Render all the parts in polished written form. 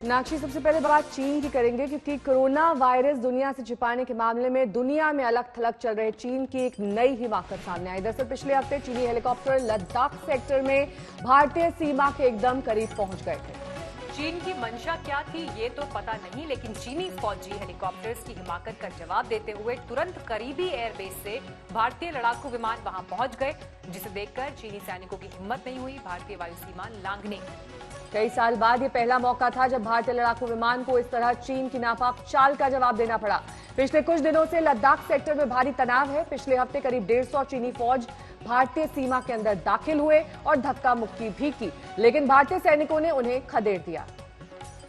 मीनाक्षी, सबसे पहले बात चीन की करेंगे क्योंकि कोरोना वायरस दुनिया से छिपाने के मामले में दुनिया में अलग थलग चल रहे चीन की एक नई हिमाकत सामने आई। दरअसल पिछले हफ्ते चीनी हेलीकॉप्टर लद्दाख सेक्टर में भारतीय सीमा के एकदम करीब पहुंच गए थे। चीन की मंशा क्या थी ये तो पता नहीं, लेकिन चीनी फौजी हेलीकॉप्टर्स की हिमाकत का जवाब देते हुए तुरंत करीबी एयरबेस से भारतीय लड़ाकू विमान वहां पहुंच गए, जिसे देखकर चीनी सैनिकों की हिम्मत नहीं हुई भारतीय वायु सीमा लांघने की। कई साल बाद ये पहला मौका था जब भारतीय लड़ाकू विमान को इस तरह चीन की नापाक चाल का जवाब देना पड़ा। पिछले कुछ दिनों से लद्दाख सेक्टर में भारी तनाव है। पिछले हफ्ते करीब 150 चीनी फौज भारतीय सीमा के अंदर दाखिल हुए और धक्का मुक्की भी की, लेकिन भारतीय सैनिकों ने उन्हें खदेड़ दिया।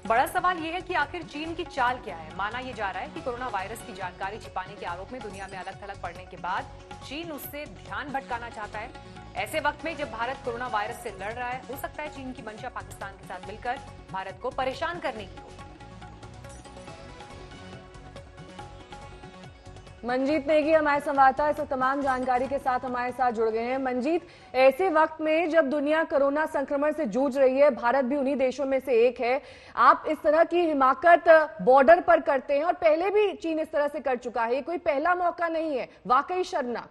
बड़ा सवाल यह है कि आखिर चीन की चाल क्या है। माना यह जा रहा है कि कोरोना वायरस की जानकारी छिपाने के आरोप में दुनिया में अलग थलग पड़ने के बाद चीन उससे ध्यान भटकाना चाहता है। ऐसे वक्त में जब भारत कोरोना वायरस से लड़ रहा है, हो सकता है चीन की मंशा पाकिस्तान के साथ मिलकर भारत को परेशान करने की हो। मंजीत नेगी हमारे संवाददाता इस तमाम जानकारी के साथ हमारे साथ जुड़ गए हैं। मंजीत, ऐसे वक्त में जब दुनिया कोरोना संक्रमण से जूझ रही है, भारत भी उन्हीं देशों में से एक है, आप इस तरह की हिमाकत बॉर्डर पर करते हैं और पहले भी चीन इस तरह से कर चुका है। ये कोई पहला मौका नहीं है, वाकई शर्मनाक।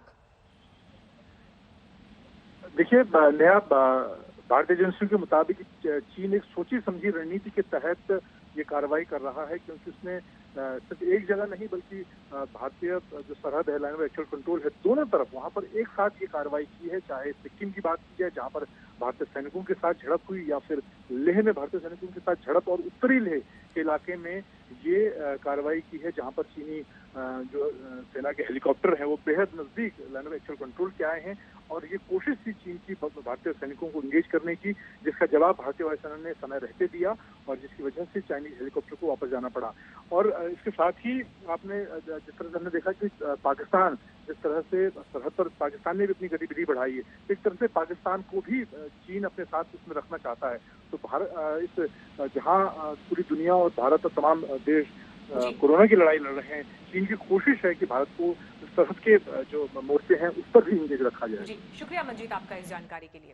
देखिए नेहा, भारतीय एजेंसियों के मुताबिक चीन एक सोची समझी रणनीति के तहत ये कार्रवाई कर रहा है, क्योंकि उसने सिर्फ एक जगह नहीं बल्कि भारतीय जो सरहद है, लाइन ऑफ एक्चुअल कंट्रोल है, दोनों तरफ वहां पर एक साथ ये कार्रवाई की है। चाहे सिक्किम की बात की जाए जहां पर भारतीय सैनिकों के साथ झड़प हुई, या फिर लेह में भारतीय सैनिकों के साथ झड़प, और उत्तरी लेह के इलाके में ये कार्रवाई की है जहां पर चीनी जो सेना के हेलीकॉप्टर हैं वो बेहद नजदीक लाइन ऑफ एक्चुअल कंट्रोल के आए हैं। और ये कोशिश थी चीन की भारतीय सैनिकों को इंगेज करने की, जिसका जवाब भारतीय वायुसेना ने समय रहते दिया और जिसकी वजह से चाइनीज हेलीकॉप्टर को वापस जाना पड़ा। और इसके साथ ही आपने जिस तरह से हमने देखा कि पाकिस्तान जिस तरह से सरहद पर पाकिस्तान ने भी अपनी गतिविधि बढ़ाई है, इस तरह से पाकिस्तान को भी चीन अपने साथ इसमें रखना चाहता है। तो भारत इस जहां पूरी दुनिया और भारत और तमाम देश कोरोना की लड़ाई लड़ रहे हैं, चीन की कोशिश है कि भारत को सरहद के जो मोर्चे हैं उस पर भी इंगेज रखा जाए। जी, शुक्रिया मंजीत आपका इस जानकारी के लिए।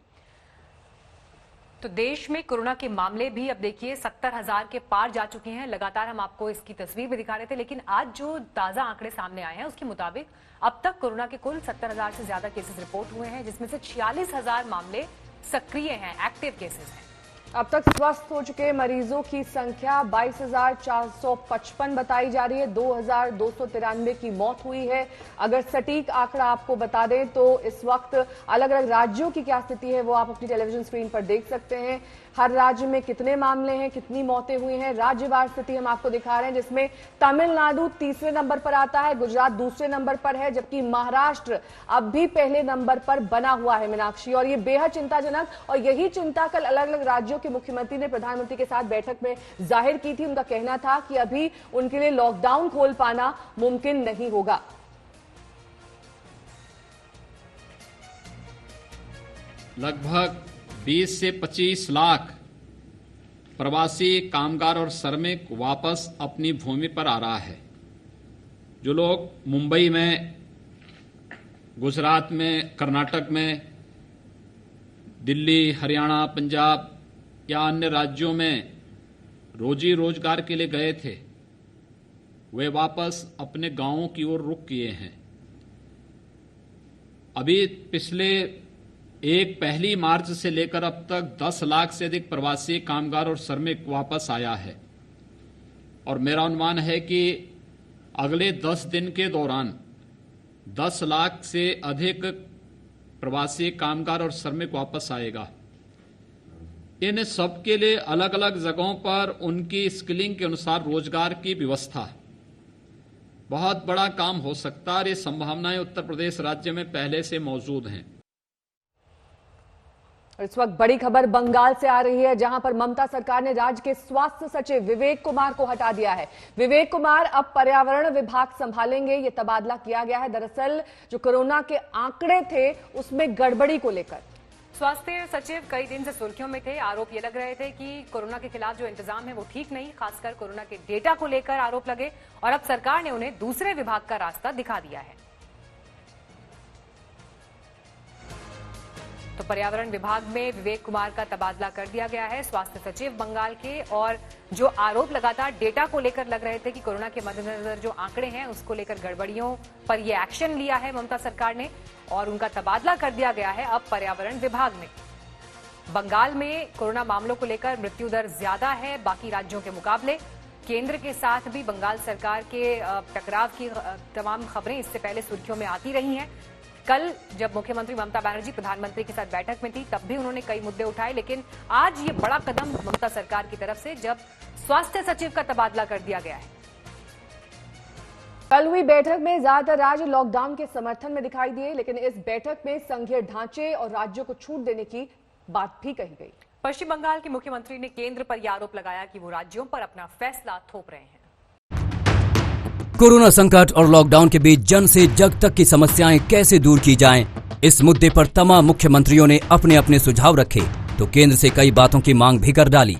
तो देश में कोरोना के मामले भी अब देखिए 70,000 के पार जा चुके हैं। लगातार हम आपको इसकी तस्वीर भी दिखा रहे थे, लेकिन आज जो ताजा आंकड़े सामने आए हैं उसके मुताबिक अब तक कोरोना के कुल 70,000 से ज्यादा केसेस रिपोर्ट हुए हैं, जिसमें से 46,000 मामले सक्रिय हैं, एक्टिव केसेस हैं। अब तक स्वस्थ हो चुके मरीजों की संख्या 22,455 बताई जा रही है। 2,293 की मौत हुई है। अगर सटीक आंकड़ा आपको बता दें तो इस वक्त अलग अलग राज्यों की क्या स्थिति है वो आप अपनी टेलीविजन स्क्रीन पर देख सकते हैं। हर राज्य में कितने मामले हैं, कितनी मौतें हुई हैं, राज्यवार स्थिति हम आपको दिखा रहे हैं, जिसमें तमिलनाडु तीसरे नंबर पर आता है, गुजरात दूसरे नंबर पर है, जबकि महाराष्ट्र अब भी पहले नंबर पर बना हुआ है। मीनाक्षी, और ये बेहद चिंताजनक, और यही चिंता कल अलग अलग राज्यों के मुख्यमंत्री ने प्रधानमंत्री के साथ बैठक में जाहिर की थी। उनका कहना था कि अभी उनके लिए लॉकडाउन खोल पाना मुमकिन नहीं होगा। लगभग 20 से 25 लाख प्रवासी कामगार और श्रमिक वापस अपनी भूमि पर आ रहा है। जो लोग मुंबई में, गुजरात में, कर्नाटक में, दिल्ली, हरियाणा, पंजाब या अन्य राज्यों में रोजी रोजगार के लिए गए थे, वे वापस अपने गांवों की ओर रुख किए हैं। अभी पिछले पहली मार्च से लेकर अब तक 10 लाख से अधिक प्रवासी कामगार और श्रमिक वापस आया है, और मेरा अनुमान है कि अगले 10 दिन के दौरान 10 लाख से अधिक प्रवासी कामगार और श्रमिक वापस आएगा। इन सब के लिए अलग अलग जगहों पर उनकी स्किलिंग के अनुसार रोजगार की व्यवस्था बहुत बड़ा काम हो सकता है, और ये संभावनाएं उत्तर प्रदेश राज्य में पहले से मौजूद हैं। इस वक्त बड़ी खबर बंगाल से आ रही है, जहां पर ममता सरकार ने राज्य के स्वास्थ्य सचिव विवेक कुमार को हटा दिया है। विवेक कुमार अब पर्यावरण विभाग संभालेंगे। ये तबादला किया गया है। दरअसल जो कोरोना के आंकड़े थे उसमें गड़बड़ी को लेकर स्वास्थ्य सचिव कई दिन से सुर्खियों में थे। आरोप ये लग रहे थे कि कोरोना के खिलाफ जो इंतजाम है वो ठीक नहीं, खासकर कोरोना के डेटा को लेकर आरोप लगे, और अब सरकार ने उन्हें दूसरे विभाग का रास्ता दिखा दिया है। तो पर्यावरण विभाग में विवेक कुमार का तबादला कर दिया गया है स्वास्थ्य सचिव बंगाल के। और जो आरोप लगातार डेटा को लेकर लग रहे थे कि कोरोना के मद्देनजर जो आंकड़े हैं उसको लेकर गड़बड़ियों पर ये एक्शन लिया है ममता सरकार ने और उनका तबादला कर दिया गया है अब पर्यावरण विभाग में। बंगाल में कोरोना मामलों को लेकर मृत्यु दर ज्यादा है बाकी राज्यों के मुकाबले। केंद्र के साथ भी बंगाल सरकार के टकराव की तमाम खबरें इससे पहले सुर्खियों में आती रही हैं। कल जब मुख्यमंत्री ममता बनर्जी प्रधानमंत्री के साथ बैठक में थी तब भी उन्होंने कई मुद्दे उठाए, लेकिन आज ये बड़ा कदम ममता सरकार की तरफ से जब स्वास्थ्य सचिव का तबादला कर दिया गया है। कल हुई बैठक में ज्यादातर राज्य लॉकडाउन के समर्थन में दिखाई दिए, लेकिन इस बैठक में संघीय ढांचे और राज्यों को छूट देने की बात भी कही गई। पश्चिम बंगाल के मुख्यमंत्री ने केंद्र पर यह आरोप लगाया कि वो राज्यों पर अपना फैसला थोप रहे हैं। कोरोना संकट और लॉकडाउन के बीच जन से जग तक की समस्याएं कैसे दूर की जाएं, इस मुद्दे पर तमाम मुख्यमंत्रियों ने अपने अपने सुझाव रखे तो केंद्र से कई बातों की मांग भी कर डाली।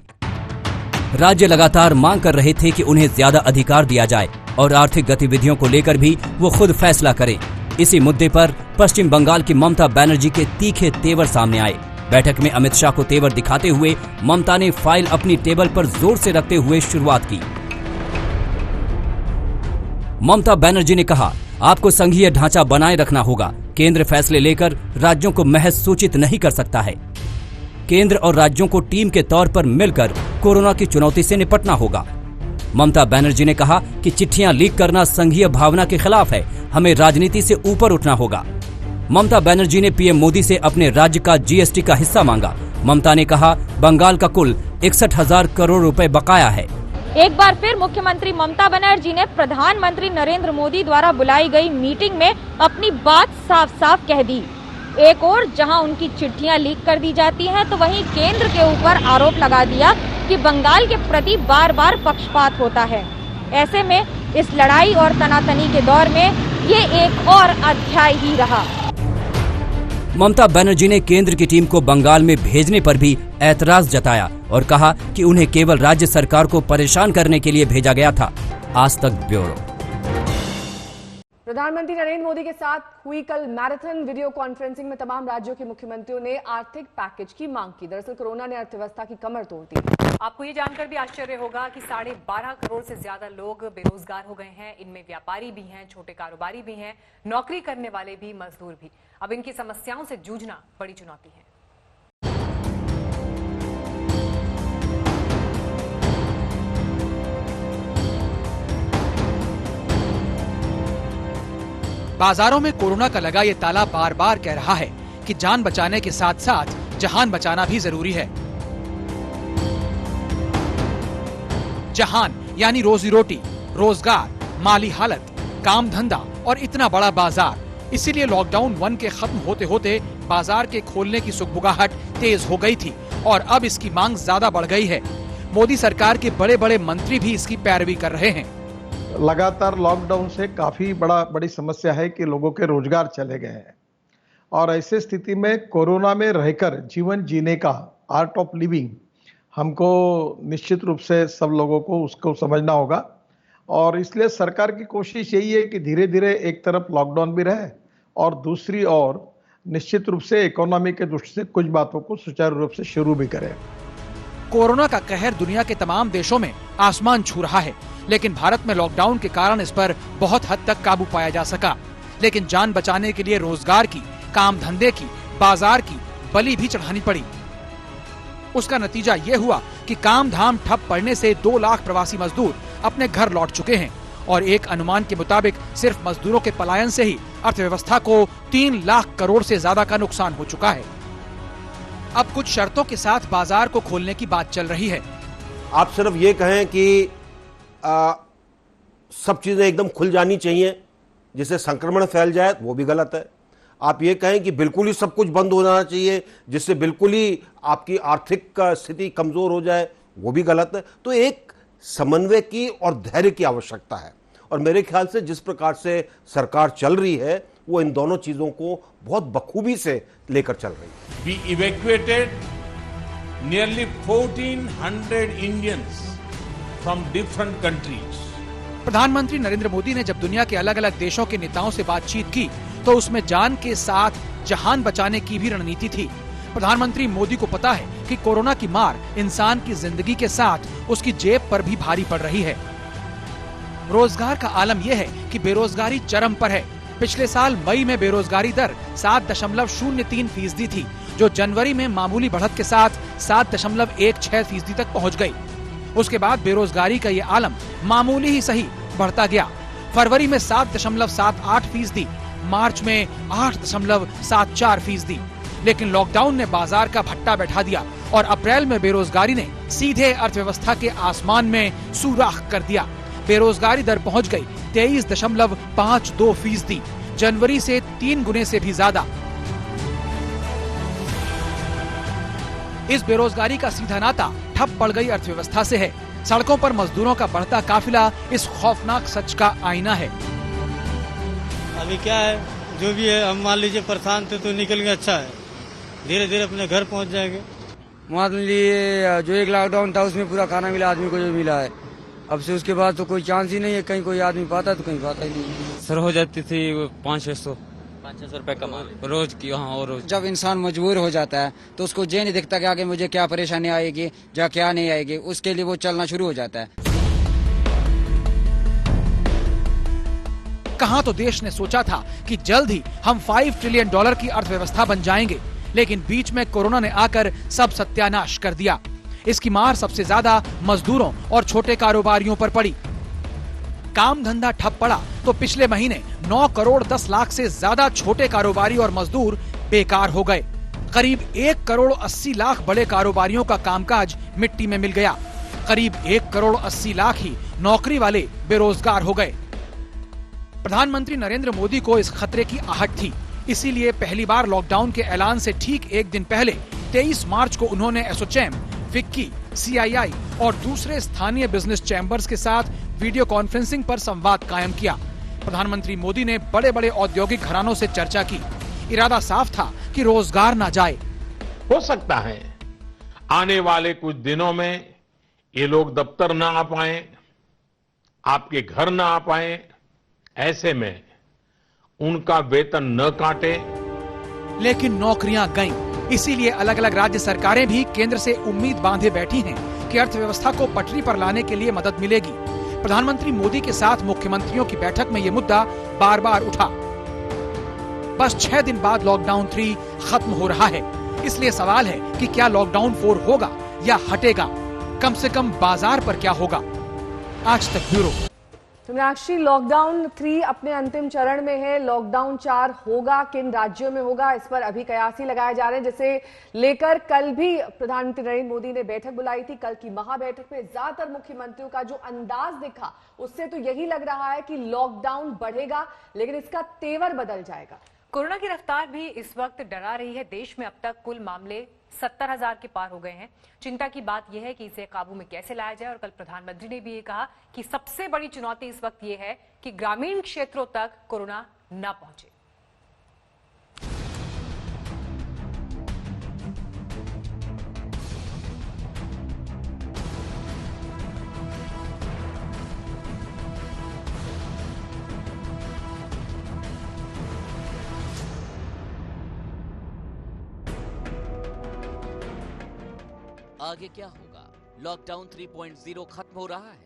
राज्य लगातार मांग कर रहे थे कि उन्हें ज्यादा अधिकार दिया जाए और आर्थिक गतिविधियों को लेकर भी वो खुद फैसला करें। इसी मुद्दे पर पश्चिम बंगाल की ममता बनर्जी के तीखे तेवर सामने आए। बैठक में अमित शाह को तेवर दिखाते हुए ममता ने फाइल अपनी टेबल पर जोर से रखते हुए शुरुआत की। ममता बनर्जी ने कहा, आपको संघीय ढांचा बनाए रखना होगा। केंद्र फैसले लेकर राज्यों को महज सूचित नहीं कर सकता है। केंद्र और राज्यों को टीम के तौर पर मिलकर कोरोना की चुनौती से निपटना होगा। ममता बनर्जी ने कहा कि चिट्ठियां लीक करना संघीय भावना के खिलाफ है, हमें राजनीति से ऊपर उठना होगा। ममता बनर्जी ने पीएम मोदी से अपने राज्य का जीएसटी का हिस्सा मांगा। ममता ने कहा, बंगाल का कुल 61,000 करोड़ रुपए बकाया है। एक बार फिर मुख्यमंत्री ममता बनर्जी ने प्रधानमंत्री नरेंद्र मोदी द्वारा बुलाई गई मीटिंग में अपनी बात साफ साफ कह दी। एक और जहां उनकी चिट्ठियां लीक कर दी जाती हैं, तो वहीं केंद्र के ऊपर आरोप लगा दिया कि बंगाल के प्रति बार बार पक्षपात होता है। ऐसे में इस लड़ाई और तनातनी के दौर में ये एक और अध्याय ही रहा। ममता बनर्जी ने केंद्र की टीम को बंगाल में भेजने पर भी ऐतराज जताया और कहा कि उन्हें केवल राज्य सरकार को परेशान करने के लिए भेजा गया था। आज तक ब्यूरो। प्रधानमंत्री नरेंद्र मोदी के साथ हुई कल मैराथन वीडियो कॉन्फ्रेंसिंग में तमाम राज्यों के मुख्यमंत्रियों ने आर्थिक पैकेज की मांग की। दरअसल कोरोना ने अर्थव्यवस्था की कमर तोड़ दी। आपको ये जानकर भी आश्चर्य होगा कि 12.5 करोड़ से ज्यादा लोग बेरोजगार हो गए हैं। इनमें व्यापारी भी हैं, छोटे कारोबारी भी हैं, नौकरी करने वाले भी, मजदूर भी। अब इनकी समस्याओं से जूझना बड़ी चुनौती है। बाजारों में कोरोना का लगा ये ताला बार बार कह रहा है कि जान बचाने के साथ साथ जहान बचाना भी जरूरी है। जहान यानी रोजी रोटी, रोजगार, माली हालत, काम धंधा और इतना बड़ा बाजार। इसीलिए लॉकडाउन 1 के खत्म होते होते बाजार के खोलने की सुगबुगाहट तेज हो गई थी और अब इसकी मांग ज्यादा बढ़ गई है। मोदी सरकार के बड़े बड़े मंत्री भी इसकी पैरवी कर रहे हैं। लगातार लॉकडाउन से काफी बड़ी समस्या है कि लोगों के रोजगार चले गए हैं और ऐसे स्थिति में कोरोना में रहकर जीवन जीने का आर्ट ऑफ लिविंग हमको निश्चित रूप से सब लोगों को उसको समझना होगा। और इसलिए सरकार की कोशिश यही है कि धीरे धीरे एक तरफ लॉकडाउन भी रहे और दूसरी ओर निश्चित रूप से इकोनॉमी के दृष्टि से कुछ बातों को सुचारू रूप से शुरू भी करें। कोरोना का कहर दुनिया के तमाम देशों में आसमान छू रहा है, लेकिन भारत में लॉकडाउन के कारण इस पर बहुत हद तक काबू पाया जा सका। लेकिन जान बचाने के लिए रोजगार की, काम धंधे की, बाजार की बलि भी चढ़ानी पड़ी। उसका नतीजा ये हुआ कि काम धाम ठप पड़ने से 2 लाख प्रवासी मजदूर अपने घर लौट चुके हैं और एक अनुमान के मुताबिक सिर्फ मजदूरों के पलायन से ही अर्थव्यवस्था को 3 लाख करोड़ से ज्यादा का नुकसान हो चुका है। अब कुछ शर्तों के साथ बाजार को खोलने की बात चल रही है। आप सिर्फ ये कहें कि सब चीजें एकदम खुल जानी चाहिए जिससे संक्रमण फैल जाए, वो भी गलत है। आप ये कहें कि बिल्कुल ही सब कुछ बंद हो जाना चाहिए जिससे बिल्कुल ही आपकी आर्थिक स्थिति कमजोर हो जाए, वो भी गलत है। तो एक समन्वय की और धैर्य की आवश्यकता है और मेरे ख्याल से जिस प्रकार से सरकार चल रही है वो इन दोनों चीजों को बहुत बखूबी से लेकर चल रही है। We evacuated nearly 1400 Indians from different countries. प्रधानमंत्री नरेंद्र मोदी ने जब दुनिया के अलग अलग देशों के नेताओं से बातचीत की तो उसमें जान के साथ जहान बचाने की भी रणनीति थी। प्रधानमंत्री मोदी को पता है कि कोरोना की मार इंसान की जिंदगी के साथ उसकी जेब पर भी भारी पड़ रही है। रोजगार का आलम यह है कि बेरोजगारी चरम पर है। पिछले साल मई में बेरोजगारी दर 7.03% थी, जो जनवरी में मामूली बढ़त के साथ 7.16% तक पहुंच गई। उसके बाद बेरोजगारी का ये आलम मामूली ही सही बढ़ता गया। फरवरी में 7.78%, मार्च में 8.74%, लेकिन लॉकडाउन ने बाजार का भट्टा बैठा दिया और अप्रैल में बेरोजगारी ने सीधे अर्थव्यवस्था के आसमान में सुराख कर दिया। बेरोजगारी दर पहुंच गई 23.52%, जनवरी से 3 गुने से भी ज्यादा। इस बेरोजगारी का सीधा नाता ठप पड़ गई अर्थव्यवस्था से है। सड़कों पर मजदूरों का बढ़ता काफिला इस खौफनाक सच का आईना है। अभी क्या है, जो भी है, हम मान लीजिए परेशान थे तो निकल गए, अच्छा है, धीरे धीरे अपने घर पहुंच जाएंगे। मान लीजिए जो एक लॉकडाउन था उसमें पूरा खाना मिला आदमी को, जो मिला है अब से उसके बाद तो कोई चांस ही नहीं है, कहीं कोई आदमी पाता तो कहीं पाता ही नहीं। सर हो जाती थी 500-600 रुपए कमा रोज की। हाँ, और रोज जब इंसान मजबूर हो जाता है तो उसको ये नहीं दिखता कि आगे मुझे क्या परेशानी आएगी या क्या नहीं आएगी, उसके लिए वो चलना शुरू हो जाता है। कहां तो देश ने सोचा था कि जल्द ही हम $5 ट्रिलियन की अर्थव्यवस्था बन जाएंगे, लेकिन बीच में कोरोना ने आकर सब सत्यानाश कर दिया। इसकी मार सबसे ज्यादा मजदूरों और छोटे कारोबारियों पर पड़ी। काम धंधा ठप पड़ा तो पिछले महीने 9 करोड़ 10 लाख से ज्यादा छोटे कारोबारी और मजदूर बेकार हो गए। करीब 1 करोड़ 80 लाख बड़े कारोबारियों का कामकाज मिट्टी में मिल गया। करीब 1 करोड़ 80 लाख ही नौकरी वाले बेरोजगार हो गए। प्रधानमंत्री नरेंद्र मोदी को इस खतरे की आहट थी, इसीलिए पहली बार लॉकडाउन के ऐलान से ठीक एक दिन पहले 23 मार्च को उन्होंने एसोचैम, फिक्की, CII और दूसरे स्थानीय बिजनेस चैम्बर्स के साथ वीडियो कॉन्फ्रेंसिंग पर संवाद कायम किया। प्रधानमंत्री मोदी ने बड़े बड़े औद्योगिक घरानों से चर्चा की। इरादा साफ था कि रोजगार न जाए। हो सकता है आने वाले कुछ दिनों में ये लोग दफ्तर न आ पाए, आपके घर न आ पाए, ऐसे में उनका वेतन न काटे। लेकिन नौकरियां गईं। इसीलिए अलग अलग राज्य सरकारें भी केंद्र से उम्मीद बांधे बैठी हैं कि अर्थव्यवस्था को पटरी पर लाने के लिए मदद मिलेगी। प्रधानमंत्री मोदी के साथ मुख्यमंत्रियों की बैठक में ये मुद्दा बार बार उठा। बस 6 दिन बाद लॉकडाउन 3 खत्म हो रहा है, इसलिए सवाल है कि क्या लॉकडाउन 4 होगा या हटेगा? कम से कम बाजार पर क्या होगा? आज तक ब्यूरो। तो मीनाक्षी, लॉकडाउन 3 अपने अंतिम चरण में है। लॉकडाउन 4 होगा, किन राज्यों में होगा, इस पर अभी कयास ही लगाए जा रहे हैं, जिसे लेकर कल भी प्रधानमंत्री नरेंद्र मोदी ने बैठक बुलाई थी। कल की महाबैठक में ज्यादातर मुख्यमंत्रियों का जो अंदाज दिखा, उससे तो यही लग रहा है कि लॉकडाउन बढ़ेगा, लेकिन इसका तेवर बदल जाएगा। कोरोना की रफ्तार भी इस वक्त डरा रही है। देश में अब तक कुल मामले 70,000 के पार हो गए हैं। चिंता की बात यह है कि इसे काबू में कैसे लाया जाए, और कल प्रधानमंत्री ने भी ये कहा कि सबसे बड़ी चुनौती इस वक्त ये है कि ग्रामीण क्षेत्रों तक कोरोना न पहुंचे। आगे क्या होगा? लॉकडाउन 3.0 खत्म हो रहा है।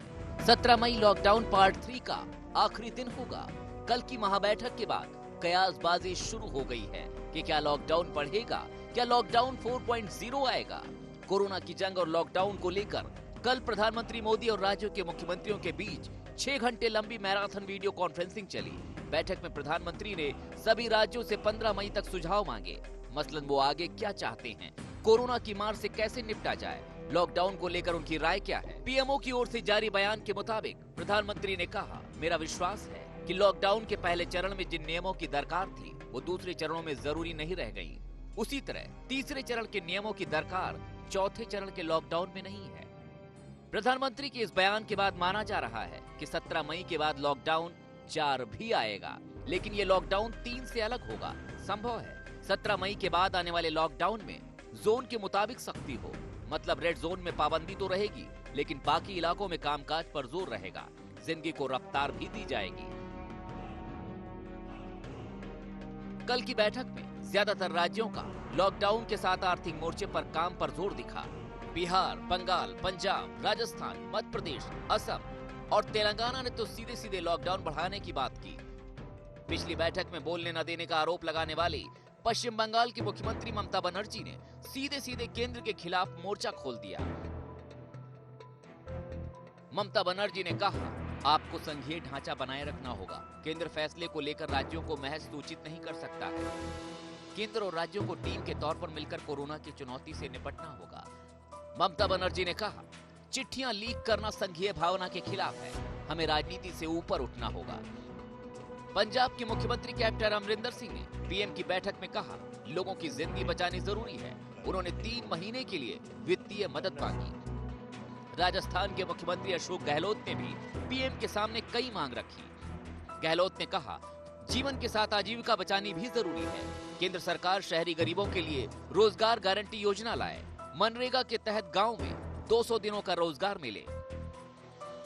17 मई लॉकडाउन पार्ट 3 का आखिरी दिन होगा। कल की महाबैठक के बाद कयासबाजी शुरू हो गई है कि क्या लॉकडाउन बढ़ेगा, क्या लॉकडाउन 4.0 आएगा। कोरोना की जंग और लॉकडाउन को लेकर कल प्रधानमंत्री मोदी और राज्यों के मुख्यमंत्रियों के बीच 6 घंटे लंबी मैराथन वीडियो कॉन्फ्रेंसिंग चली। बैठक में प्रधानमंत्री ने सभी राज्यों से 15 मई तक सुझाव मांगे। मसलन वो आगे क्या चाहते हैं, कोरोना की मार से कैसे निपटा जाए, लॉकडाउन को लेकर उनकी राय क्या है। पीएमओ की ओर से जारी बयान के मुताबिक प्रधानमंत्री ने कहा, मेरा विश्वास है कि लॉकडाउन के पहले चरण में जिन नियमों की दरकार थी वो दूसरे चरणों में जरूरी नहीं रह गई। उसी तरह तीसरे चरण के नियमों की दरकार चौथे चरण के लॉकडाउन में नहीं है। प्रधानमंत्री के इस बयान के बाद माना जा रहा है कि 17 मई के बाद लॉकडाउन 4 भी आएगा, लेकिन ये लॉकडाउन 3 से अलग होगा। संभव है 17 मई के बाद आने वाले लॉकडाउन में जोन के मुताबिक सख्ती हो, मतलब रेड जोन में पाबंदी तो रहेगी, लेकिन बाकी इलाकों में कामकाज पर जोर रहेगा, जिंदगी को रफ्तार भी दी जाएगी। कल की बैठक में ज्यादातर राज्यों का लॉकडाउन के साथ आर्थिक मोर्चे पर काम पर जोर दिखा। बिहार, बंगाल, पंजाब, राजस्थान, मध्य प्रदेश, असम और तेलंगाना ने तो सीधे सीधे लॉकडाउन बढ़ाने की बात की। पिछली बैठक में बोलने न देने का आरोप लगाने वाली पश्चिम बंगाल की मुख्यमंत्री ममता बनर्जी ने सीधे सीधे केंद्र के खिलाफ मोर्चा खोल दिया। ममता बनर्जी ने कहा, आपको संघीय ढांचा बनाए रखना होगा। केंद्र फैसले को लेकर राज्यों को महज सूचित नहीं कर सकता है। केंद्र और राज्यों को टीम के तौर पर मिलकर कोरोना की चुनौती से निपटना होगा। ममता बनर्जी ने कहा, चिट्ठियां लीक करना संघीय भावना के खिलाफ है। हमें राजनीति से ऊपर उठना होगा। पंजाब के मुख्यमंत्री कैप्टन अमरिंदर सिंह ने पीएम की बैठक में कहा, लोगों की जिंदगी बचानी जरूरी है। उन्होंने 3 महीने के लिए वित्तीय मदद मांगी। राजस्थान के मुख्यमंत्री अशोक गहलोत ने भी पीएम के सामने कई मांग रखी। गहलोत ने कहा, जीवन के साथ आजीविका बचानी भी जरूरी है। केंद्र सरकार शहरी गरीबों के लिए रोजगार गारंटी योजना लाए। मनरेगा के तहत गांव में 200 दिनों का रोजगार मिले।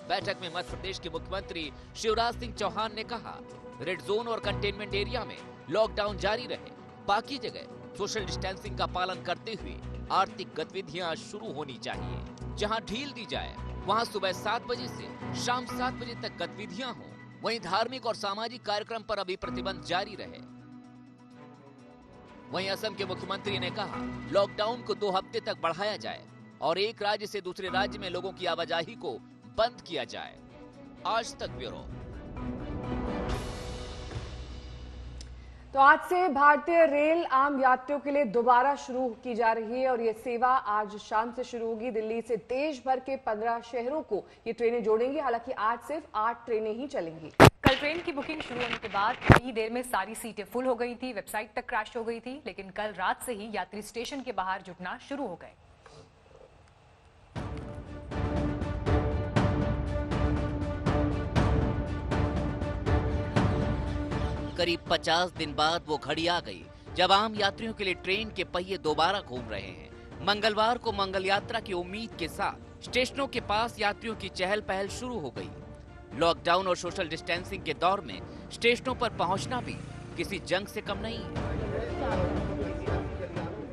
बैठक में मध्य प्रदेश के मुख्यमंत्री शिवराज सिंह चौहान ने कहा, रेड जोन और कंटेनमेंट एरिया में लॉकडाउन जारी रहे। बाकी जगह सोशल डिस्टेंसिंग का पालन करते हुए आर्थिक गतिविधियां शुरू होनी चाहिए। जहां ढील दी जाए वहां सुबह 7 बजे से शाम 7 बजे तक गतिविधियां हों। वहीं धार्मिक और सामाजिक कार्यक्रम पर अभी प्रतिबंध जारी रहे। वहीं असम के मुख्यमंत्री ने कहा, लॉकडाउन को 2 हफ्ते तक बढ़ाया जाए और एक राज्य से दूसरे राज्य में लोगों की आवाजाही को बंद किया जाए। आज तक ब्यूरो। तो आज से भारतीय रेल आम यात्रियों के लिए दोबारा शुरू की जा रही है और ये सेवा आज शाम से शुरू होगी। दिल्ली से देश भर के 15 शहरों को ये ट्रेनें जोड़ेंगी। हालांकि आज सिर्फ 8 ट्रेनें ही चलेंगी। कल ट्रेन की बुकिंग शुरू होने के बाद थोड़ी देर में सारी सीटें फुल हो गई थी, वेबसाइट तक क्रैश हो गई थी, लेकिन कल रात से ही यात्री स्टेशन के बाहर जुटना शुरू हो गए। करीब 50 दिन बाद वो घड़ी आ गई जब आम यात्रियों के लिए ट्रेन के पहिए दोबारा घूम रहे हैं। मंगलवार को मंगल यात्रा की उम्मीद के साथ स्टेशनों के पास यात्रियों की चहल पहल शुरू हो गई। लॉकडाउन और सोशल डिस्टेंसिंग के दौर में स्टेशनों पर पहुंचना भी किसी जंग से कम नहीं है।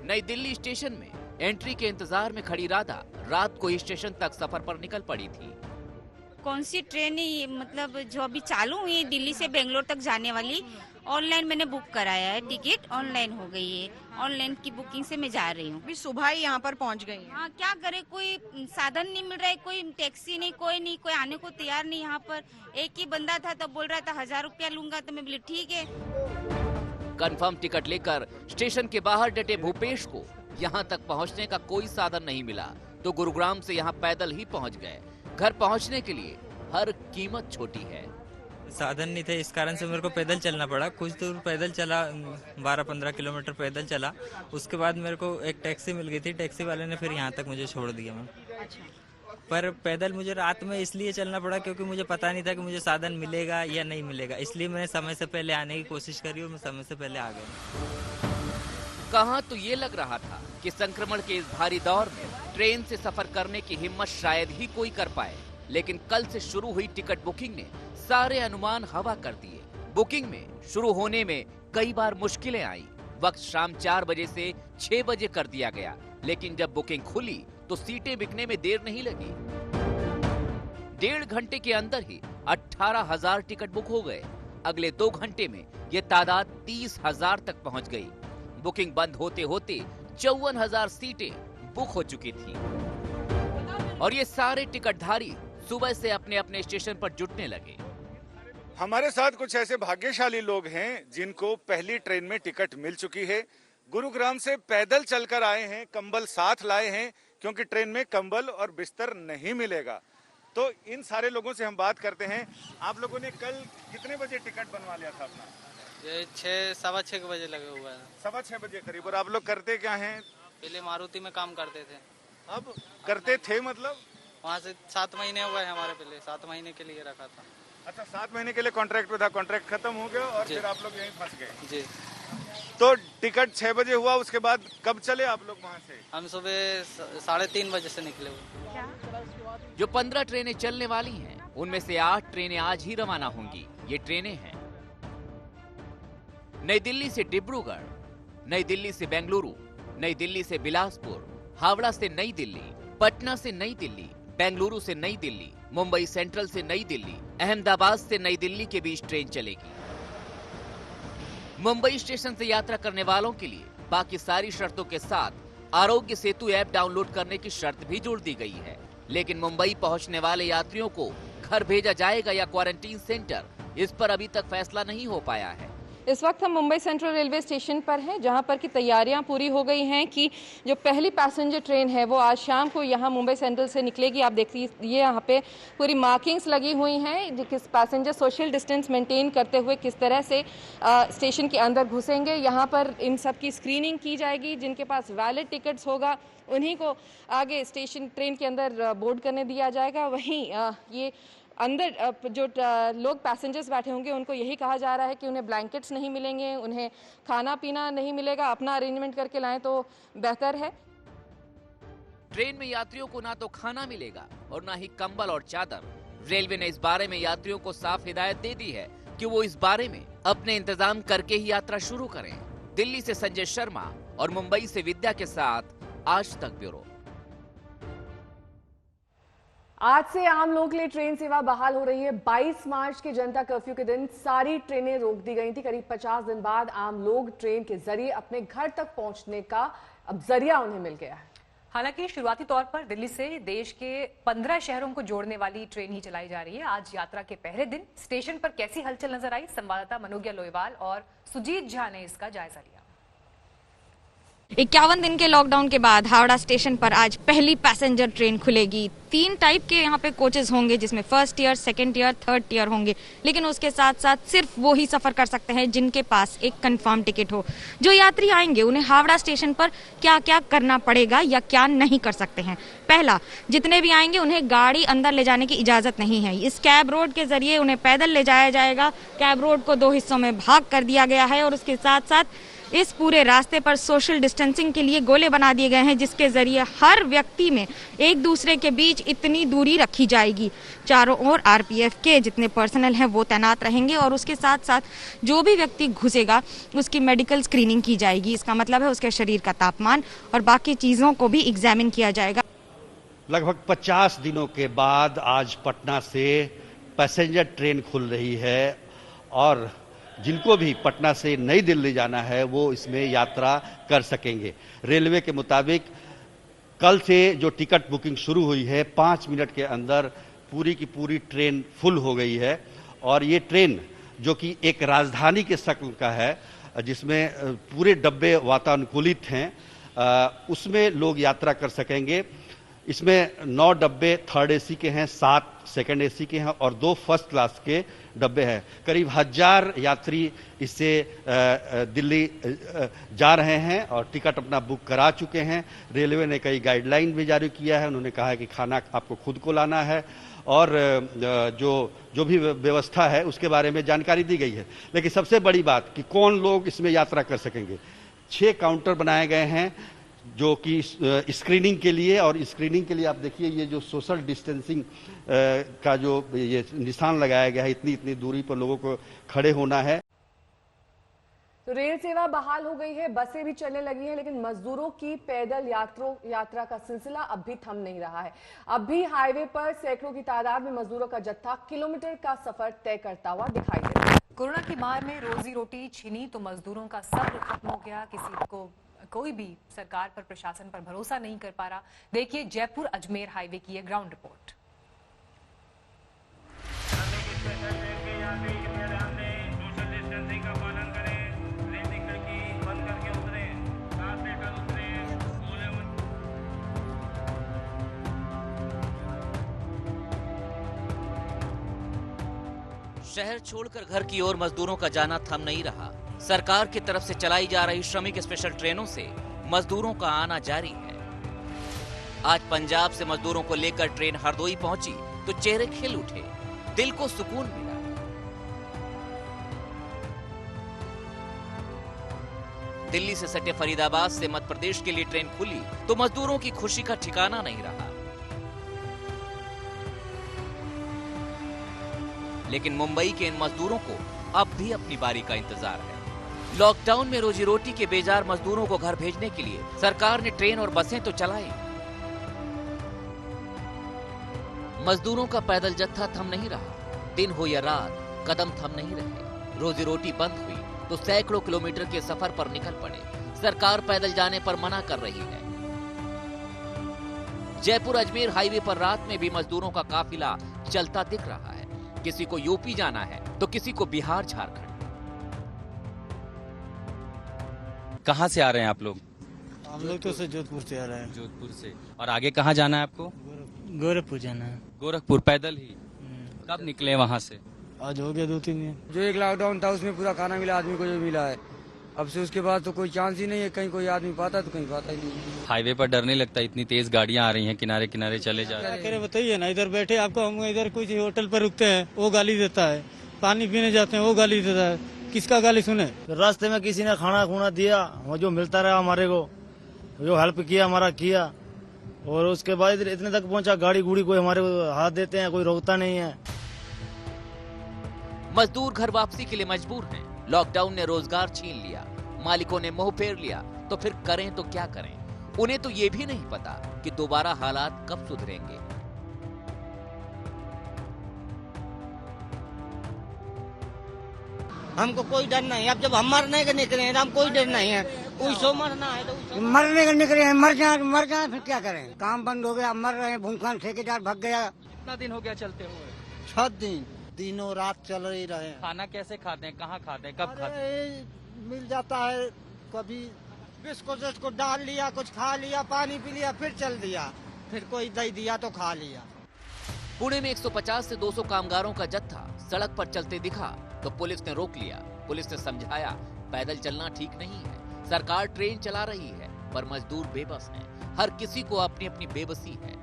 नई दिल्ली स्टेशन में एंट्री के इंतजार में खड़ी राधा रात को स्टेशन तक सफर पर निकल पड़ी थी। कौन सी ट्रेन है, मतलब जो अभी चालू हुई है दिल्ली से बेंगलोर तक जाने वाली, ऑनलाइन मैंने बुक कराया है। टिकट ऑनलाइन हो गई है। ऑनलाइन की बुकिंग से मैं जा रही हूँ। अभी सुबह ही यहाँ पर पहुँच गई। हाँ, क्या करे, कोई साधन नहीं मिल रहा है, कोई टैक्सी नहीं, कोई आने को तैयार नहीं। यहाँ पर एक ही बंदा था तो बोल रहा था 1000 रुपया लूंगा, तो मैं बोली ठीक है। कंफर्म टिकट लेकर स्टेशन के बाहर डटे भूपेश को यहाँ तक पहुँचने का कोई साधन नहीं मिला तो गुरुग्राम से यहाँ पैदल ही पहुँच गए। घर पहुँचने के लिए हर कीमत छोटी है। साधन नहीं थे, इस कारण से मेरे को पैदल चलना पड़ा। कुछ दूर पैदल चला, 12-15 किलोमीटर पैदल चला। उसके बाद मेरे को एक टैक्सी मिल गई थी। टैक्सी वाले ने फिर यहाँ तक मुझे छोड़ दिया। मैं पर पैदल मुझे रात में इसलिए चलना पड़ा क्योंकि मुझे पता नहीं था कि मुझे साधन मिलेगा या नहीं मिलेगा। इसलिए मैंने समय से पहले आने की कोशिश करी और मैं समय से पहले आ गया। कहाँ तो ये लग रहा था कि संक्रमण के इस भारी दौर में ट्रेन से सफर करने की हिम्मत शायद ही कोई कर पाए, लेकिन कल से शुरू हुई टिकट बुकिंग ने सारे अनुमान हवा कर दिए। बुकिंग में शुरू होने में कई बार मुश्किलें आई। वक्त शाम 4 बजे से 6 बजे कर दिया गया, लेकिन जब बुकिंग खुली तो सीटें बिकने में देर नहीं लगी। 1.5 घंटे के अंदर ही 18,000 टिकट बुक हो गए। अगले 2 घंटे में ये तादाद 30,000 तक पहुंच गई। बुकिंग बंद होते होते 54,000 सीटें बुक हो चुकी थी और ये सारे टिकटधारी सुबह से अपने अपने स्टेशन पर जुटने लगे। हमारे साथ कुछ ऐसे भाग्यशाली लोग हैं जिनको पहली ट्रेन में टिकट मिल चुकी है। गुरुग्राम से पैदल चलकर आए हैं, कंबल साथ लाए हैं क्योंकि ट्रेन में कंबल और बिस्तर नहीं मिलेगा। तो इन सारे लोगों से हम बात करते हैं। आप लोगों ने कल कितने बजे टिकट बनवा लिया था अपना? ये 6-6:15 बजे लगे हुआ है। 6:15 बजे करीब। और आप लोग करते क्या हैं? पहले मारुति में काम करते थे। अब करते थे मतलब? वहाँ से 7 महीने हुए हमारे, पहले 7 महीने के लिए रखा था। अच्छा, 7 महीने के लिए कॉन्ट्रैक्ट पे था। कॉन्ट्रैक्ट खत्म हो गया और फिर आप लोग यहीं फंस गए। जी। तो टिकट 6 बजे हुआ, उसके बाद कब चले आप लोग वहाँ से? हम सुबह 3:30 बजे से निकले हुए। जो 15 ट्रेनें चलने वाली हैं, उनमें से 8 ट्रेनें आज ही रवाना होंगी। ये ट्रेनें हैं नई दिल्ली से डिब्रूगढ़, नई दिल्ली से बेंगलुरु, नई दिल्ली से बिलासपुर, हावड़ा से नई दिल्ली, पटना से नई दिल्ली, बेंगलुरु से नई दिल्ली, मुंबई सेंट्रल से नई दिल्ली, अहमदाबाद से नई दिल्ली के बीच ट्रेन चलेगी। मुंबई स्टेशन से यात्रा करने वालों के लिए बाकी सारी शर्तों के साथ आरोग्य सेतु ऐप डाउनलोड करने की शर्त भी जोड़ दी गई है। लेकिन मुंबई पहुंचने वाले यात्रियों को घर भेजा जाएगा या क्वारंटीन सेंटर, इस पर अभी तक फैसला नहीं हो पाया है। इस वक्त हम मुंबई सेंट्रल रेलवे स्टेशन पर हैं, जहां पर की तैयारियां पूरी हो गई हैं कि जो पहली पैसेंजर ट्रेन है वो आज शाम को यहां मुंबई सेंट्रल से निकलेगी। आप देखिए यहां पे पूरी मार्किंग्स लगी हुई हैं, किस पैसेंजर सोशल डिस्टेंस मेंटेन करते हुए किस तरह से स्टेशन के अंदर घुसेंगे। यहां पर इन सब की स्क्रीनिंग की जाएगी। जिनके पास वैलिड टिकट्स होगा उन्हीं को आगे स्टेशन ट्रेन के अंदर बोर्ड करने दिया जाएगा। वहीं ये अंदर जो लोग पैसेंजर्स बैठे होंगे उनको यही कहा जा रहा है कि उन्हें ब्लैंकेट्स नहीं मिलेंगे, उन्हें खाना पीना नहीं मिलेगा, अपना अरेंजमेंट करके लाएं तो बेहतर है। ट्रेन में यात्रियों को ना तो खाना मिलेगा और ना ही कंबल और चादर। रेलवे ने इस बारे में यात्रियों को साफ हिदायत दे दी है कि वो इस बारे में अपने इंतजाम करके ही यात्रा शुरू करें। दिल्ली से संजय शर्मा और मुंबई से विद्या के साथ आज तक ब्यूरो। आज से आम लोगों के लिए ट्रेन सेवा बहाल हो रही है। 22 मार्च के जनता कर्फ्यू के दिन सारी ट्रेनें रोक दी गई थी। करीब 50 दिन बाद आम लोग ट्रेन के जरिए अपने घर तक पहुंचने का अब जरिया उन्हें मिल गया है। हालांकि शुरुआती तौर पर दिल्ली से देश के 15 शहरों को जोड़ने वाली ट्रेन ही चलाई जा रही है। आज यात्रा के पहले दिन स्टेशन पर कैसी हलचल नजर आई, संवाददाता मनोज्ञा लोईवाल और सुजीत झा ने इसका जायजा लिया। 51 दिन के लॉकडाउन के बाद हावड़ा स्टेशन पर आज पहली पैसेंजर ट्रेन खुलेगी। 3 टाइप के यहाँ पे कोचेस होंगे, जिसमें first year, second year, third year होंगे। लेकिन उसके साथ साथ सिर्फ वो ही सफर कर सकते हैं जिनके पास एक कंफर्म टिकट हो। जो यात्री आएंगे उन्हें हावड़ा स्टेशन पर क्या क्या करना पड़ेगा या क्या नहीं कर सकते हैं। पहला, जितने भी आएंगे उन्हें गाड़ी अंदर ले जाने की इजाजत नहीं है। इस कैब रोड के जरिए उन्हें पैदल ले जाया जाएगा। कैब रोड को 2 हिस्सों में भाग कर दिया गया है और उसके साथ साथ इस पूरे रास्ते पर सोशल डिस्टेंसिंग के लिए गोले बना दिए गए हैं, जिसके जरिए हर व्यक्ति में एक दूसरे के बीच इतनी दूरी रखी जाएगी। चारों ओर आरपीएफ के जितने पर्सनल हैं वो तैनात रहेंगे और उसके साथ साथ जो भी व्यक्ति घुसेगा उसकी मेडिकल स्क्रीनिंग की जाएगी। इसका मतलब है उसके शरीर का तापमान और बाकी चीजों को भी एग्जामिन किया जाएगा। लगभग 50 दिनों के बाद आज पटना से पैसेंजर ट्रेन खुल रही है और जिनको भी पटना से नई दिल्ली जाना है वो इसमें यात्रा कर सकेंगे। रेलवे के मुताबिक कल से जो टिकट बुकिंग शुरू हुई है 5 मिनट के अंदर पूरी की पूरी ट्रेन फुल हो गई है और ये ट्रेन जो कि एक राजधानी के शक्ल का है, जिसमें पूरे डब्बे वातानुकूलित हैं, उसमें लोग यात्रा कर सकेंगे। इसमें 9 डब्बे थर्ड एसी के हैं, 7 सेकंड एसी के हैं और 2 फर्स्ट क्लास के डब्बे हैं। करीब 1000 यात्री इससे दिल्ली जा रहे हैं और टिकट अपना बुक करा चुके हैं। रेलवे ने कई गाइडलाइन भी जारी किया है। उन्होंने कहा है कि खाना आपको खुद को लाना है और जो भी व्यवस्था है उसके बारे में जानकारी दी गई है। लेकिन सबसे बड़ी बात कि कौन लोग इसमें यात्रा कर सकेंगे। 6 काउंटर बनाए गए हैं जो कि स्क्रीनिंग के लिए, और स्क्रीनिंग के लिए आप देखिए ये जो सोशल डिस्टेंसिंग का जो ये निशान लगाया गया है, इतनी दूरी पर लोगों को खड़े होना है। तो रेल सेवा बहाल हो गई है, बसें भी चलने लगी हैं, लेकिन मजदूरों की पैदल यात्रा का सिलसिला अब भी थम नहीं रहा है। अब भी हाईवे पर सैकड़ों की तादाद में मजदूरों का जत्था किलोमीटर का सफर तय करता हुआ दिखाई दे रहा है। कोरोना की मार में रोजी रोटी छीनी तो मजदूरों का सब्र खत्म हो गया। किसी को कोई भी सरकार पर, प्रशासन पर भरोसा नहीं कर पा रहा। देखिए जयपुर अजमेर हाईवे की ये ग्राउंड रिपोर्ट। शहर छोड़कर घर की ओर मजदूरों का जाना थम नहीं रहा। सरकार की तरफ से चलाई जा रही श्रमिक स्पेशल ट्रेनों से मजदूरों का आना जारी है। आज पंजाब से मजदूरों को लेकर ट्रेन हरदोई पहुंची तो चेहरे खिल उठे, दिल को सुकून मिला। दिल्ली से सटे फरीदाबाद से मध्य प्रदेश के लिए ट्रेन खुली तो मजदूरों की खुशी का ठिकाना नहीं रहा। लेकिन मुंबई के इन मजदूरों को अब भी अपनी बारी का इंतजार है। लॉकडाउन में रोजी रोटी के बेजार मजदूरों को घर भेजने के लिए सरकार ने ट्रेन और बसें तो चलाई, मजदूरों का पैदल जत्था थम नहीं रहा। दिन हो या रात कदम थम नहीं रहे। रोजी रोटी बंद हुई तो सैकड़ों किलोमीटर के सफर पर निकल पड़े। सरकार पैदल जाने पर मना कर रही है। जयपुर अजमेर हाईवे पर रात में भी मजदूरों का काफिला चलता दिख रहा है। किसी को यूपी जाना है तो किसी को बिहार झारखंड। कहाँ से आ रहे हैं आप लोग? हम लोग तो जोधपुर से आ रहे हैं। जोधपुर से। और आगे कहाँ जाना है आपको? गोरखपुर जाना है। गोरखपुर पैदल ही? कब निकले वहाँ से? आज हो गया 2-3 दिन। जो एक लॉकडाउन था उसमें पूरा खाना मिला आदमी को, जो मिला है। अब से उसके बाद तो कोई चांस ही नहीं है, कहीं कोई आदमी पाता तो कहीं पाता ही नहीं। हाईवे पर डर नहीं लगता? इतनी तेज गाड़ियाँ आ रही हैं, किनारे किनारे चले जा रहे हैं। बताइए ना, इधर बैठे आपको, हम इधर कुछ होटल पर रुकते हैं वो गाली देता है, पानी पीने जाते हैं वो गाली देता है, किसका गाली सुने? रास्ते में किसी ने खाना खुना दिया, वो जो मिलता रहा हमारे को, जो हेल्प किया हमारा किया, और उसके बाद इतने तक पहुंचा, गाड़ी गुड़ी कोई हमारे हाथ देते हैं, कोई रोकता नहीं है। मजदूर घर वापसी के लिए मजबूर हैं। लॉकडाउन ने रोजगार छीन लिया, मालिकों ने मुंह फेर लिया, तो फिर करें तो क्या करें? उन्हें तो ये भी नहीं पता कि दोबारा हालात कब सुधरेंगे। हमको कोई डर नहीं, अब जब हम मरने के निकले हैं तो हम कोई डर नहीं है। कोई सो मरना है तो मरने के निकले हैं, मर जाए फिर क्या करें? काम बंद हो गया, मर रहे हैं, भूखा ठेकेदार भाग गया। कितना दिन हो गया चलते हुए? 6 दिन, दिनों रात चल ही रहे हैं। खाना कैसे खाते हैं, कहाँ खाते हैं, कब खाते हैं? मिल जाता है, कभी बिस्कुट डाल लिया, कुछ खा लिया, पानी पी लिया, फिर चल दिया, फिर कोई दे दिया तो खा लिया। पुणे में 150 से 200 कामगारों का जत्था सड़क पर चलते दिखा तो पुलिस ने रोक लिया। पुलिस ने समझाया पैदल चलना ठीक नहीं है, सरकार ट्रेन चला रही है, पर मजदूर बेबस हैं। हर किसी को अपनी अपनी बेबसी है।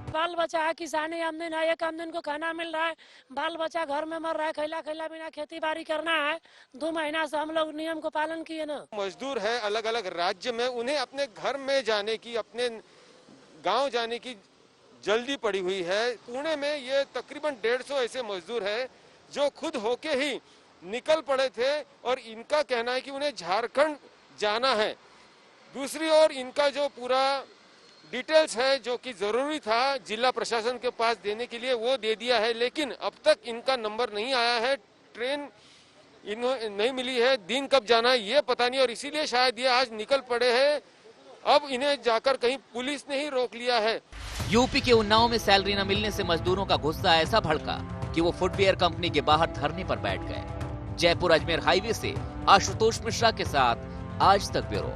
बाल बच्चा है, किसानी आमदन है, एक आमदन को खाना मिल रहा है, बाल बच्चा घर में मर रहा है, खैला बिना खेती बाड़ी करना है। 2 महीना से हम लोग नियम को पालन किए ना। मजदूर है अलग अलग राज्य में, उन्हें अपने घर में जाने की, अपने गांव जाने की जल्दी पड़ी हुई है। पुणे में ये तकरीबन 150 ऐसे मजदूर हैं जो खुद होके ही निकल पड़े थे, और इनका कहना है कि उन्हें झारखंड जाना है। दूसरी ओर इनका जो पूरा डिटेल्स है जो कि जरूरी था जिला प्रशासन के पास देने के लिए, वो दे दिया है, लेकिन अब तक इनका नंबर नहीं आया है, ट्रेन इन्हें नहीं मिली है, दिन कब जाना है ये पता नहीं, और इसीलिए शायद ये आज निकल पड़े हैं। अब इन्हें जाकर कहीं पुलिस ने ही रोक लिया है। यूपी के उन्नाव में सैलरी न मिलने से मजदूरों का गुस्सा ऐसा भड़का कि वो फुटवियर कंपनी के बाहर धरने पर बैठ गए। जयपुर अजमेर हाईवे से आशुतोष मिश्रा के साथ आज तक ब्यूरो।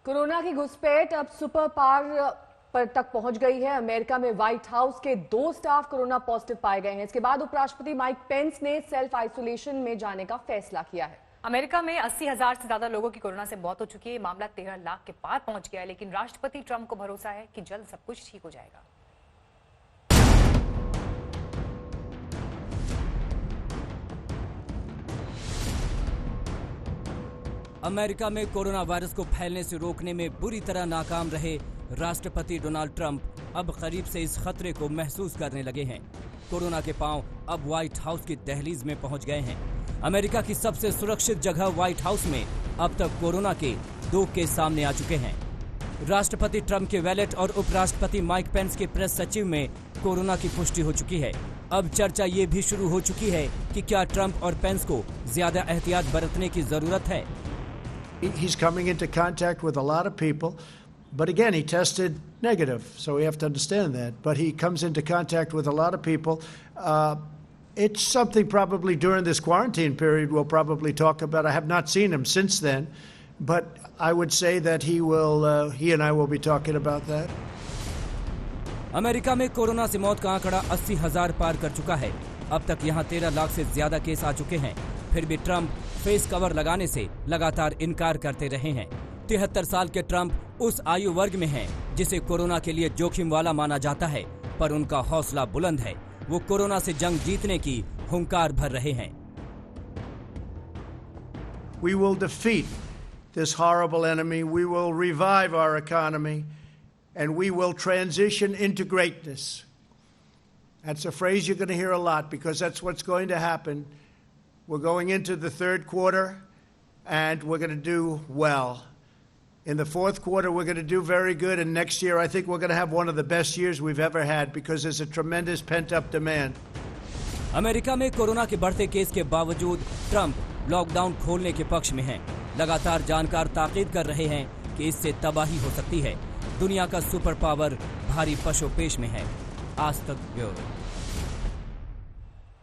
कोरोना की घुसपैठ अब सुपर पावर पर तक पहुंच गई है। अमेरिका में व्हाइट हाउस के 2 स्टाफ कोरोना पॉजिटिव पाए गए हैं। इसके बाद उपराष्ट्रपति माइक पेंस ने सेल्फ आइसोलेशन में जाने का फैसला किया है। अमेरिका में 80,000 से ज्यादा लोगों की कोरोना से मौत हो चुकी है। मामला 13 लाख के पार पहुंच गया है, लेकिन राष्ट्रपति ट्रंप को भरोसा है कि जल्द सब कुछ ठीक हो जाएगा। अमेरिका में कोरोना वायरस को फैलने से रोकने में बुरी तरह नाकाम रहे राष्ट्रपति डोनाल्ड ट्रंप अब करीब से इस खतरे को महसूस करने लगे हैं। कोरोना के पांव अब व्हाइट हाउस की दहलीज में पहुंच गए हैं। अमेरिका की सबसे सुरक्षित जगह व्हाइट हाउस में अब तक कोरोना के 2 केस सामने आ चुके हैं। राष्ट्रपति ट्रंप के वैलेट और उपराष्ट्रपति माइक पेंस के प्रेस सचिव में कोरोना की पुष्टि हो चुकी है। अब चर्चा ये भी शुरू हो चुकी है कि क्या ट्रंप और पेंस को ज्यादा एहतियात बरतने की जरूरत है। He's coming into contact with a lot of people, but again, he tested negative, so we have to understand that. But he comes into contact with a lot of people. It's something probably during this quarantine period we'll probably talk about. I have not seen him since then, but I would say that he and I will be talking about that. America में corona से मौत का आंकड़ा 80,000 पार कर चुका है। अब तक यहां 13 लाख से ज्यादा केस आ चुके हैं। फिर भी ट्रंप फेस कवर लगाने से लगातार इनकार करते रहे हैं। 73 साल के ट्रंप उस आयु वर्ग में हैं जिसे कोरोना के लिए जोखिम वाला माना जाता है, पर उनका हौसला बुलंद है। वो कोरोना से जंग जीतने की हुंकार भर रहे हैं। We will defeat this horrible enemy. We will revive our economy, and we will transition into greatness. That's a phrase you're going to hear a lot because that's what's going to happen. We're going into the third quarter and we're going to do well. In the fourth quarter, we're going to do very good. And next year, I think we're going to have one of the best years we've ever had because there's a tremendous pent-up demand. America में corona के बढ़ते case के बावजूद Trump lockdown खोलने के पक्ष में हैं। लगातार जानकार ताकीद कर रहे हैं कि इससे तबाही हो सकती है। दुनिया का सुपर पावर भारी पशोपेश में है। आज तक ब्यूरो।